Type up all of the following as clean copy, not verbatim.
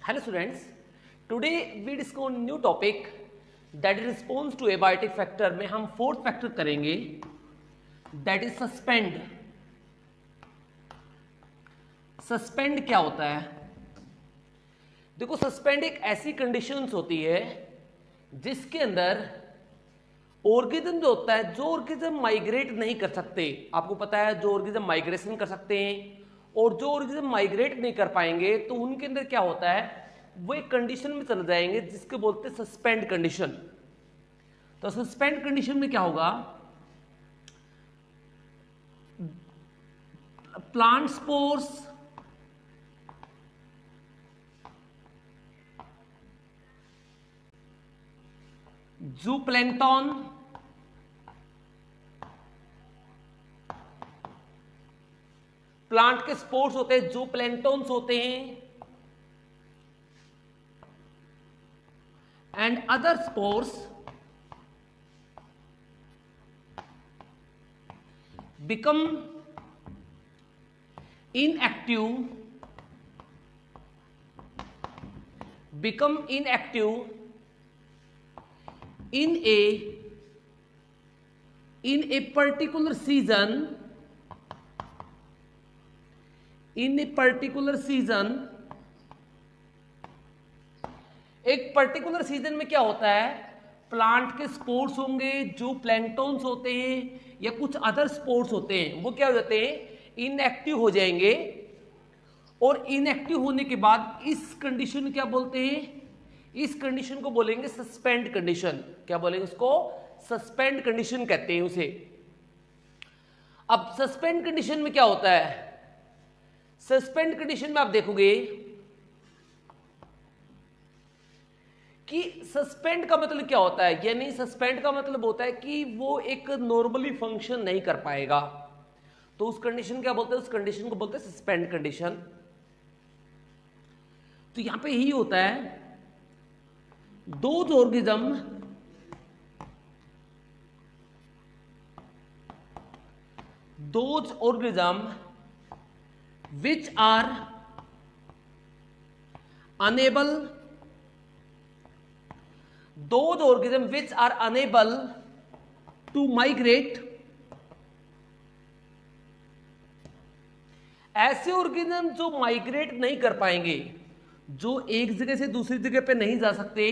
Hello students, today we discuss new topic that is response to abiotic factor में हम fourth factor करेंगे that is suspend. Suspend क्या होता है? देखो सस्पेंड एक ऐसी कंडीशंस होती है जिसके अंदर ऑर्गेनिज्म जो होता है, जो ऑर्गेनिज्म माइग्रेट नहीं कर सकते, आपको पता है जो ऑर्गेनिज्म माइग्रेशन कर सकते हैं और जो ऑर्गेनिज्म माइग्रेट नहीं कर पाएंगे तो उनके अंदर क्या होता है, वो एक कंडीशन में चले जाएंगे जिसके बोलते हैं सस्पेंड कंडीशन. तो सस्पेंड कंडीशन में क्या होगा, प्लांट स्पोर्स जूप्लैंक्टन प्लांट के स्पोर्स होते हैं, जूप्लैंक्टन्स होते हैं and other spores become inactive in a particular season एक पर्टिकुलर सीजन में क्या होता है, प्लांट के स्पोर्स होंगे, जो प्लैंक्टन्स होते हैं या कुछ अदर स्पोर्स होते हैं, वो क्या हो जाते हैं, इनएक्टिव हो जाएंगे. और इनएक्टिव होने के बाद इस कंडीशन क्या बोलते हैं, इस कंडीशन को बोलेंगे सस्पेंड कंडीशन. क्या बोलेंगे उसको, सस्पेंड कंडीशन कहते हैं उसे. अब सस्पेंड कंडीशन में क्या होता है, सस्पेंड कंडीशन में आप देखोगे कि सस्पेंड का मतलब क्या होता है, यानी सस्पेंड का मतलब होता है कि वो एक नॉर्मली फंक्शन नहीं कर पाएगा. तो उस कंडीशन क्या बोलते हैं, उस कंडीशन को बोलते हैं सस्पेंड कंडीशन. तो यहां पे यही होता है, those organism which are unable to migrate, ऐसे ऑर्गेनिज्म जो माइग्रेट नहीं कर पाएंगे, जो एक जगह से दूसरी जगह पे नहीं जा सकते,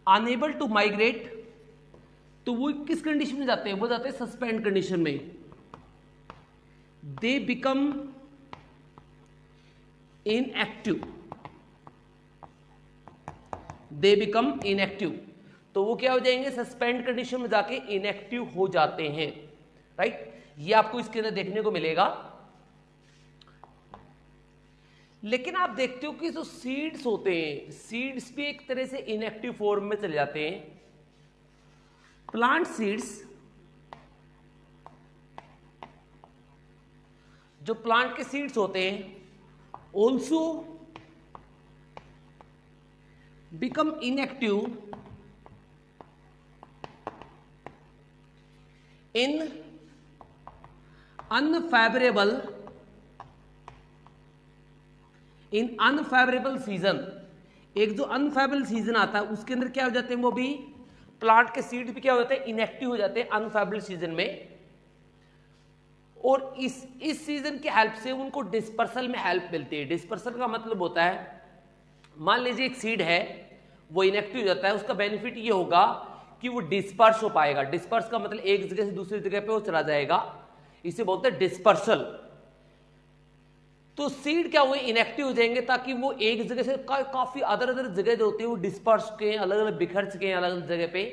अनेबल टू माइग्रेट, तो वो किस कंडीशन में जाते हैं, वो जाते हैं सस्पेंड कंडीशन में. दे बिकम इनएक्टिव, तो वो क्या हो जाएंगे, सस्पेंड कंडीशन में जाके इनएक्टिव हो जाते हैं. राइट, ये आपको इसके अंदर देखने को मिलेगा. लेकिन आप देखते हो कि जो सीड्स होते हैं, सीड्स भी एक तरह से इनएक्टिव फॉर्म में चले जाते हैं. प्लांट सीड्स, जो प्लांट के सीड्स होते हैं, ऑल्सो बिकम इनएक्टिव इन अनफेवरेबल सीजन. एक जो अनफेवरेबल सीजन आता है उसके अंदर क्या हो जाते हैं, वो भी प्लांट के सीड भी क्या हो जाते हैं, इनएक्टिव हो जाते हैं अनफेवरेबल सीजन में. और इस सीजन की हेल्प से उनको डिस्पर्सल में हेल्प मिलती है. डिस्पर्सल का मतलब होता है, मान लीजिए एक सीड है वो इनएक्टिव हो जाता है, उसका बेनिफिट ये होगा कि वो डिस्पर्स हो पाएगा. डिस्पर्स का मतलब एक जगह से दूसरी जगह पे वो चला जाएगा, इसे बोलते हैं डिस्पर्सल. तो सीड क्या हुए, इनएक्टिव हो जाएंगे ताकि वो एक जगह से काफी अदर जगह जो होती है वो डिस्पर्स के अलग अलग बिखर चुके हैं अलग अलग जगह पे.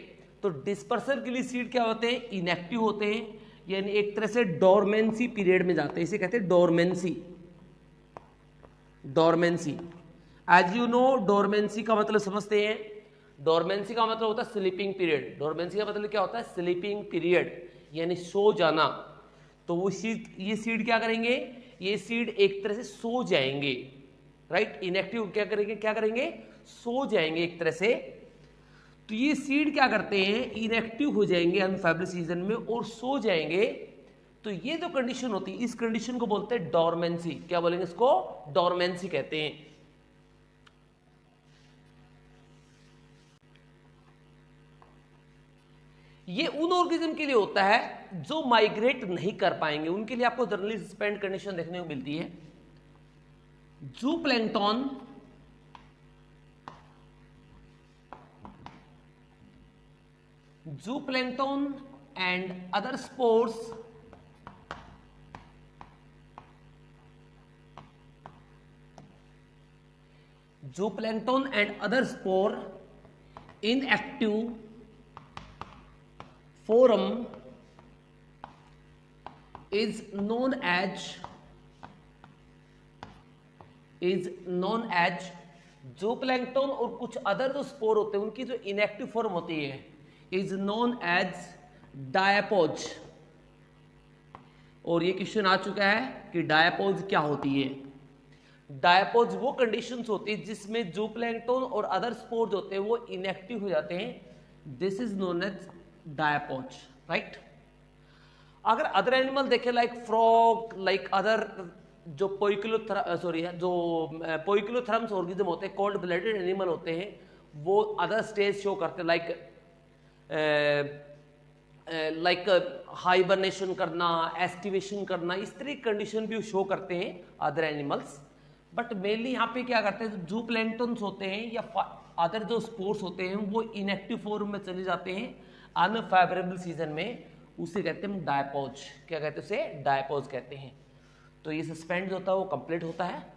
तो डिस्पर्सल के लिए सीड क्या होते हैं, इनएक्टिव होते हैं, यानी एक तरह से डोरमेंसी पीरियड में जाते हैं. इसे कहते हैं dormancy. As you know, dormancy का मतलब समझते हैं, डोरमेंसी का मतलब होता है स्लीपिंग पीरियड. डोरमेंसी का मतलब क्या होता है, स्लीपिंग पीरियड, यानी सो जाना. तो वो ये सीड क्या करेंगे, ये सीड एक तरह से सो जाएंगे. राइट, इनएक्टिव क्या करेंगे, सो जाएंगे एक तरह से. तो ये सीड क्या करते हैं, इनएक्टिव हो जाएंगे अनफेवरेबल सीजन में और सो जाएंगे. तो ये जो कंडीशन होती है, इस कंडीशन को बोलते हैं डोरमेंसी. क्या बोलेंगे इसको, डोरमेंसी कहते हैं. ये उन ऑर्गेनिज्म के लिए होता है जो माइग्रेट नहीं कर पाएंगे, उनके लिए आपको जनरली सस्पेंड कंडीशन देखने को मिलती है। जूप्लैंक्टन and other spores in active form is known as जूप्लैंक्टन और कुछ अदर जो स्पोर होते हैं उनकी जो इनएक्टिव फॉर्म होती है इज नोन एज डायपोज। और ये क्वेश्चन आ चुका है कि डायपोज क्या होती है। डायपोज वो कंडीशंस होती है जिसमें जूप्लैंक्टन और अदर स्पोर्स होते हैं वो इनएक्टिव हो जाते हैं, this is known as diapause, right. अगर अदर एनिमल देखें लाइक फ्रॉग, लाइक अदर जो पोइकिलोथर्म्स ऑर्गेनिज्म होते हैं, कोल्ड ब्लडेड एनिमल होते हैं, वो अदर स्टेज शो करते हैं लाइक हाइबरनेशन करना, एस्टिवेशन करना, इस तरह की कंडीशन भी शो करते हैं अदर एनिमल्स। बट मेनली यहाँ पे क्या करते हैं, जो प्लैंक्टन्स होते हैं या अदर जो स्पोर्स होते हैं वो इनएक्टिव फॉर्म में चले जाते हैं अनफेवरेबल सीजन में, उसे कहते हैं डायपोज। क्या कहते हैं उसे? डायपोज कहते हैं। तो ये सस्पेंड होता है वो कंप्लीट होता है।